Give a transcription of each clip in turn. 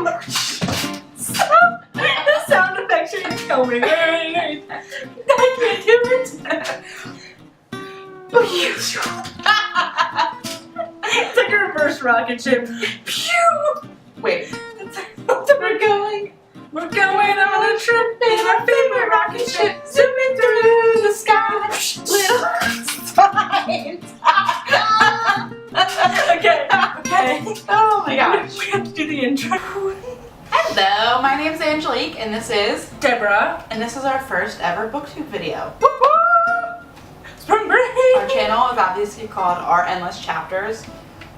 The sound effects are gonna kill me. I can't do it. It's like a reverse rocket ship. Pew! Wait. We're going on a trip in our favorite rocket ship, zooming through the sky. Little signs. Okay. Oh my gosh. We have to do the intro. Hello, my name's Angelique, and this is Deborah. And this is our first ever booktube video. Spring break. Our channel is obviously called Our Endless Chapters.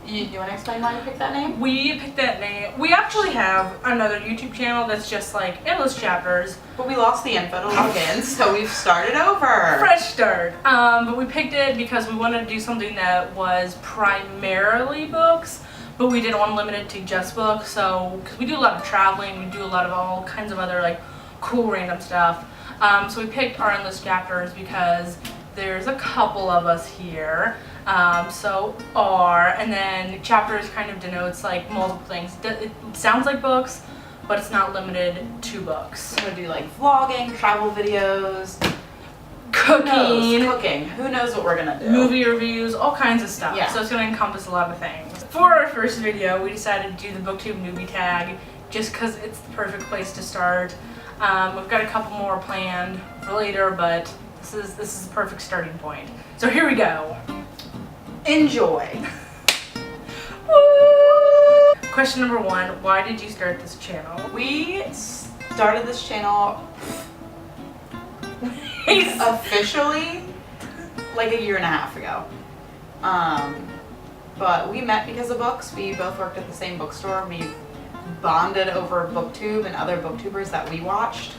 You want to explain why you picked that name? We picked that name. We actually have another YouTube channel that's just like Endless Chapters. But we lost the info to log in, so we've started over. Fresh start. But we picked it because we wanted to do something that was primarily books, but we didn't want to limit it to just books. So, because we do a lot of traveling, we do a lot of all kinds of other like cool random stuff. So we picked Our Endless Chapters because there's a couple of us here. So R, and then chapters kind of denotes like multiple things. It sounds like books, but it's not limited to books. We're gonna do like vlogging, travel videos, Cooking. Who knows what we're gonna do? Movie reviews, all kinds of stuff. Yeah. So it's going to encompass a lot of things. For our first video, we decided to do the Booktube Newbie Tag just because it's the perfect place to start. We've got a couple more planned for later, but this is the perfect starting point. So here we go. Enjoy. Question number 1, why did you start this channel? We started this channel officially like a year and a half ago. But we met because of books. We both worked at the same bookstore. We bonded over Booktube and other booktubers that we watched.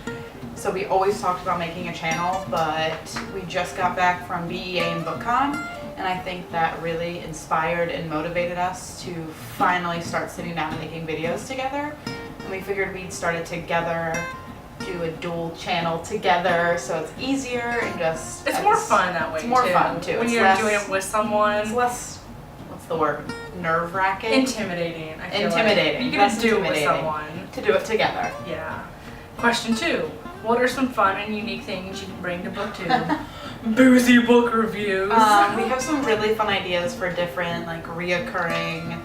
So we always talked about making a channel, but we just got back from BEA and BookCon, and I think that really inspired and motivated us to finally start sitting down and making videos together. And we figured we'd start it together, do a dual channel together, so it's easier and just... It's more fun that way, It's more fun, too. When It's you're less, doing it with someone. It's less, what's the word? Nerve-wracking? Intimidating, I feel Intimidating. Like. You Less can do it with intimidating. someone. To do it together. Yeah. Question 2. What are some fun and unique things you can bring to Booktube? Boozy book reviews. We have some really fun ideas for different, like, reoccurring,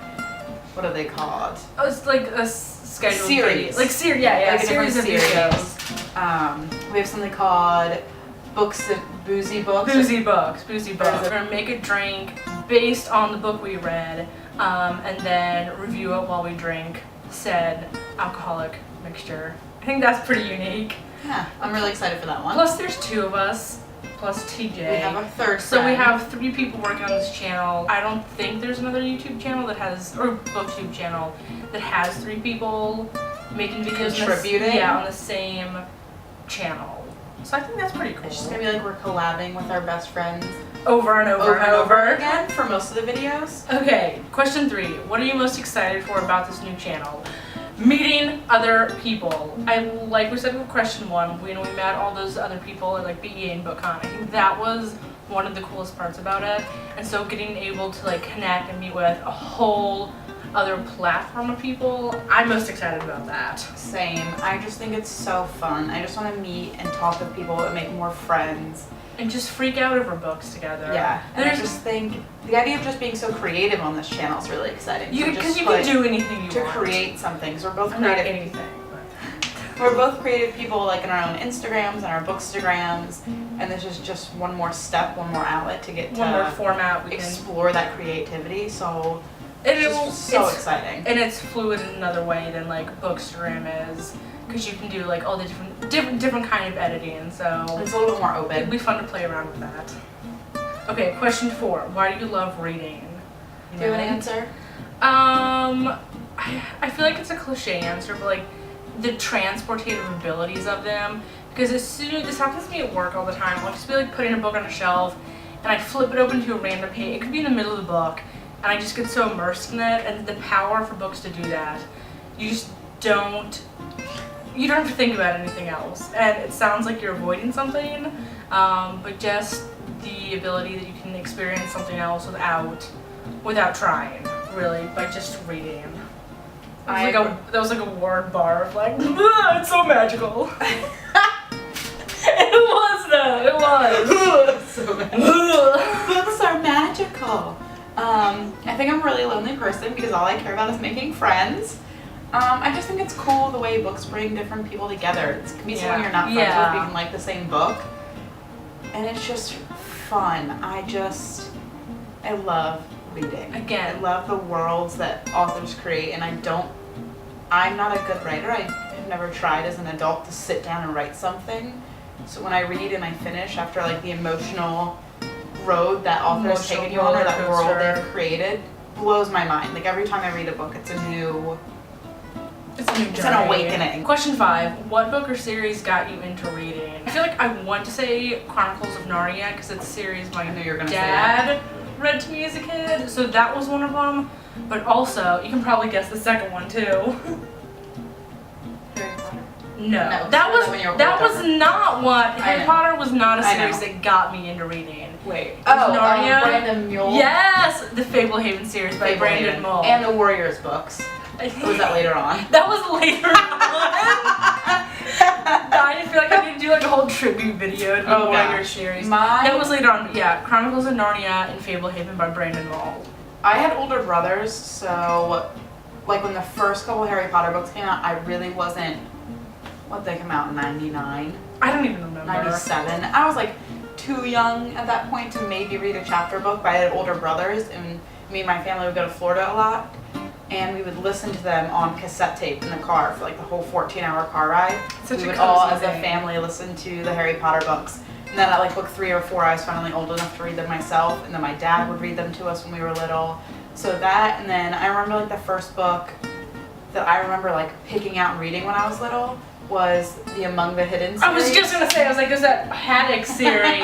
what are they called? Oh, it's like a scheduled Series. video. Like series, yeah, Like a series of different videos. We have something called Boozy Books. Boozy books. We're gonna make a drink based on the book we read, and then review it while we drink said alcoholic mixture. I think that's pretty unique. Yeah, I'm really excited for that one. Plus there's 2 of us, plus TJ. We have a third So we friend. have 3 people working on this channel. I don't think there's another YouTube channel that has, or Booktube channel, that has 3 people making videos Contributing? on the same channel. So I think that's pretty cool. It's just gonna be like we're collabing with our best friends Over and over again for most of the videos. Okay, question 3. What are you most excited for about this new channel? Meeting other people. Like we said with question 1, when we met all those other people at like BEA and BookCon, I think that was one of the coolest parts about it. And so getting able to like connect and meet with a whole other platform of people, I'm most excited about that. Same. I just think it's so fun. I just want to meet and talk with people and make more friends. And just freak out over books together. Yeah, and I just think the idea of just being so creative on this channel is really exciting. Because you can do anything you to want. create something. So we're both I'm not creative. anything. But. We're both creative people, like in our own Instagrams and our Bookstagrams, and this is just one more step, one more outlet to get One more to format we can explore that creativity. So And it's just so exciting. And it's fluid in another way than like Bookstagram is, because you can do like all the different kind of editing. So It's a little bit more open. it'd be fun to play around with that. Okay, question 4. Why do you love reading? Do you have an answer? I feel like it's a cliche answer, but like the transportative abilities of them. Because this happens to me at work all the time. I'll just be like putting a book on a shelf, and I flip it open to a random page. It could be in the middle of the book, and I just get so immersed in it. And the power for books to do that, you just don't have to think about anything else. And it sounds like you're avoiding something, but just the ability that you can experience something else without trying, really, by just reading. That was like a word bar of like, it's so magical. It was though, it was. So magical. Books are magical. I think I'm a really lonely person because all I care about is making friends. I just think it's cool the way books bring different people together. It can be someone you're not friends with, but you can like the same book. And it's just fun. I love reading. Again. I love the worlds that authors create, and I'm not a good writer. I have never tried as an adult to sit down and write something. So when I read and I finish after like the emotional road that author's taken you on, or that world they've created, blows my mind. Like every time I read a book, it's a new journey. It's an awakening. Question 5, what book or series got you into reading? I feel like I want to say Chronicles of Narnia because it's a series my dad read to me as a kid, so that was one of them. But also, you can probably guess the second one too. Harry Potter? No, that was not what Harry Potter was not a series that got me into reading. Wait. Narnia. Brandon Muehl. Yes, the Fablehaven series by Brandon Muehl. And the Warriors books. Or was that later on? That was later on. I feel like I need to do like a whole tribute video to the Warriors series. That was later on. Yeah, Chronicles of Narnia and Fablehaven by Brandon Muehl. I had older brothers, so like when the first couple Harry Potter books came out, I really wasn't. What they come out in 99? I don't even remember. 97. I was like too young at that point to maybe read a chapter book, but I had older brothers, and me and my family would go to Florida a lot, and we would listen to them on cassette tape in the car for like the whole 14-hour car ride. We would all, as a family, listen to the Harry Potter books. And then at like book 3 or 4, I was finally old enough to read them myself, and then my dad would read them to us when we were little. So that, and then I remember like the first book that I remember like picking out and reading when I was little was the Among the Hidden series. I was just gonna say, I was like, there's that Haddock series.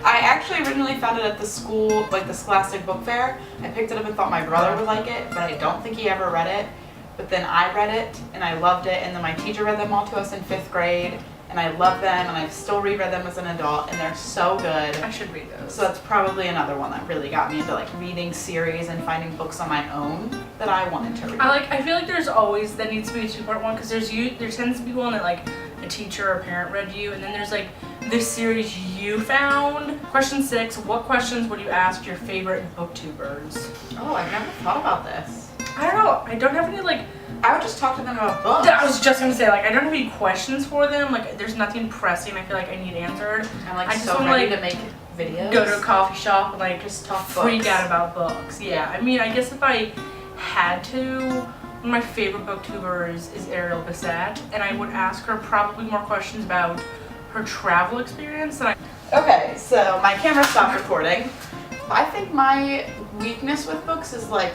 I actually originally found it at the school, like the Scholastic Book Fair. I picked it up and thought my brother would like it, but I don't think he ever read it. But then I read it, and I loved it, and then my teacher read them all to us in 5th grade, and I love them, and I've still reread them as an adult, and they're so good. I should read those. So that's probably another one that really got me into like reading series and finding books on my own that I wanted to read. I feel like there's always, that needs to be a 2-part one, because there tends to be one that like a teacher or a parent read you, and then there's like this series you found. Question 6, what questions would you ask your favorite booktubers? Oh, I've never thought about this. I don't know, I don't have any like, I would just talk to them about books. I was just gonna say, like, I don't have any questions for them. Like, there's nothing pressing I feel like I need answered. I'm like I just so wanna, ready like, to make videos. Go to a coffee shop and like just talk freak books. out about books. Yeah, I mean, I guess if I had to, one of my favorite booktubers is Ariel Bissett, and I would ask her probably more questions about her travel experience than Okay, so my camera stopped recording. I think my weakness with books is like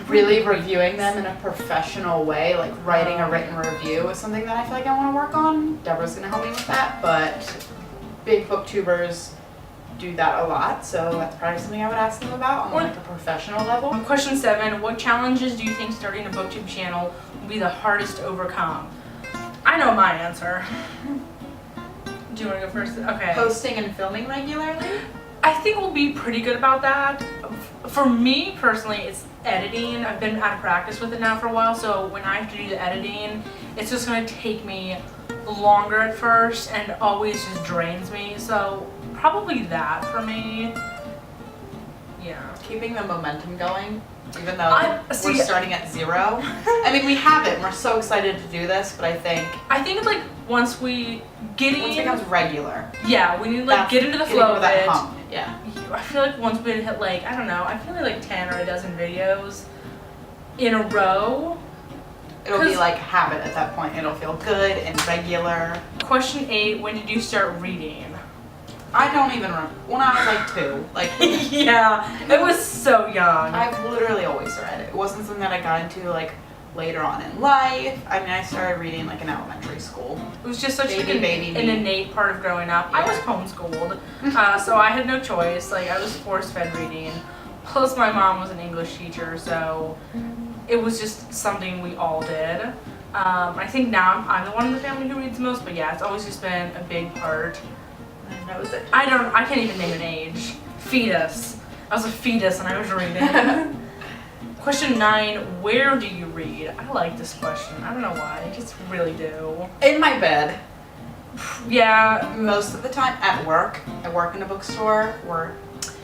really reviewing them in a professional way, like writing a written review is something that I feel like I want to work on. Deborah's gonna help me with that, but big booktubers do that a lot, so that's probably something I would ask them about on like a professional level. Question 7, what challenges do you think starting a booktube channel will be the hardest to overcome? I know my answer. Do you want to go first? Okay. Posting and filming regularly? I think we'll be pretty good about that. For me personally, it's editing. I've been out of practice with it now for a while, so when I have to do the editing, it's just going to take me longer at first and always just drains me. So probably that for me. Yeah. Keeping the momentum going, even though we're starting at 0. I mean, we have it and we're so excited to do this, but I think like once we get in, once it becomes regular. Yeah, we need to like get into the flow of it. Hump. Yeah. I feel like once we hit like, I don't know, I feel like 10 or a dozen videos in a row. It'll be like habit at that point. It'll feel good and regular. Question 8, when did you start reading? I don't even remember. When I was like 2. Like yeah, it was so young. I've literally always read it. It wasn't something that I got into like later on in life. I mean, I started reading like in elementary school. It was just such an innate part of growing up. Yeah. I was homeschooled, so I had no choice. Like I was force-fed reading. Plus, my mom was an English teacher, so it was just something we all did. I think now I'm the one in the family who reads the most, but yeah, it's always just been a big part. I can't even name an age. Fetus. I was a fetus and I was reading. Question 9, where do you read? I like this question. I don't know why. I just really do. In my bed. Yeah. Most of the time at work. I work in a bookstore.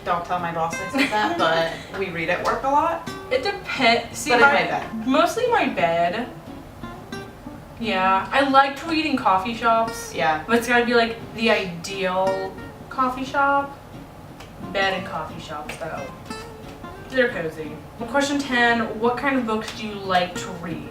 Don't tell my boss I said that, but we read at work a lot. It depends. See, But in my bed. Mostly my bed. Yeah. I like to read in coffee shops. Yeah. But it's gotta be like the ideal coffee shop. Bed and coffee shops though. They're cozy. Question 10, what kind of books do you like to read?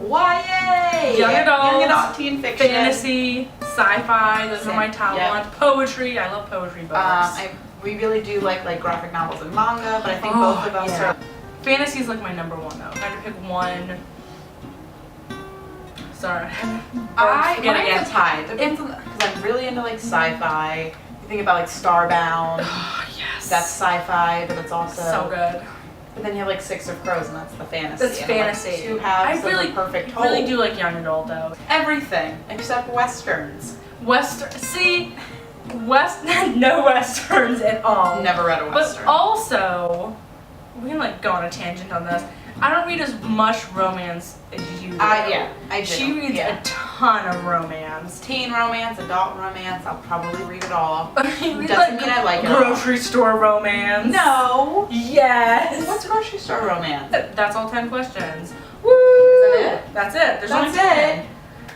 YA! Young adult, teen fiction. Fantasy, sci-fi, those are my top Yep. ones. Poetry, I love poetry books. We really do like graphic novels and manga, but I think both of us are... Fantasy is like my number one though. If I had to pick one. Sorry. When I get tied, because I'm really into like sci-fi. You think about like Starbound. Yes. That's sci-fi, but it's also so good. But then you have like Six of Crows, and that's the fantasy. That's fantasy. Like two halves of the perfect whole. I really do like young adult though. Everything except westerns. No westerns at all. Never read a western. But also, we can like go on a tangent on this. I don't read as much romance as you do. Yeah, I do. She reads a ton of romance. Teen romance, adult romance, I'll probably read it all. You read Doesn't mean I like it all. grocery store romance. No. Yes. What's grocery store romance? That's all 10 questions. Woo! Is that it? That's it. There's only 10.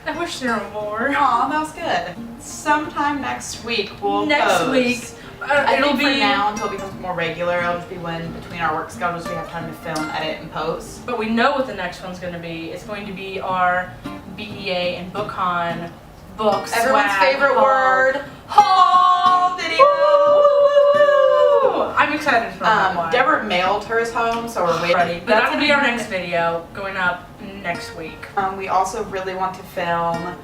I wish there were more. Aw, that was good. Sometime next week we'll Next post. week. It'll be for now until it becomes more regular. It'll just be when between our work schedules we have time to film, edit, and post. But we know what the next one's going to be. It's going to be our BEA and BookCon books. Everyone's favorite word. Haul video. Woo! I'm excited for that one. Deborah mailed hers home, so we're waiting. But that'll be our next video going up next week. We also really want to film.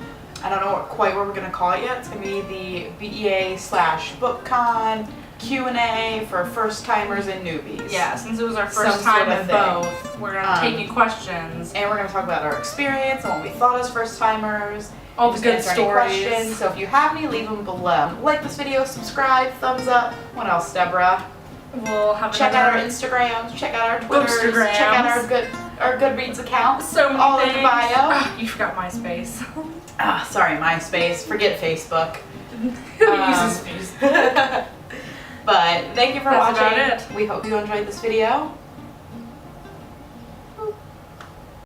I don't know quite what we're going to call it yet. It's going to be the BEA/BookCon Q&A for first timers and newbies. Yeah, since it was our first time sort at of both, we're going to take any questions. And we're going to talk about our experience and what we thought as first timers. All the good Answer any stories. questions. So if you have any, leave them below. Like this video, subscribe, thumbs up. What else, Deborah? We'll have Check out our Instagrams, check out our Twitters, Bookstagrams. check out our Goodreads account. So many all things. in the bio. You forgot MySpace. Sorry, MySpace. Forget Facebook. Who uses Facebook? But thank you for That's watching. about it. We hope you enjoyed this video.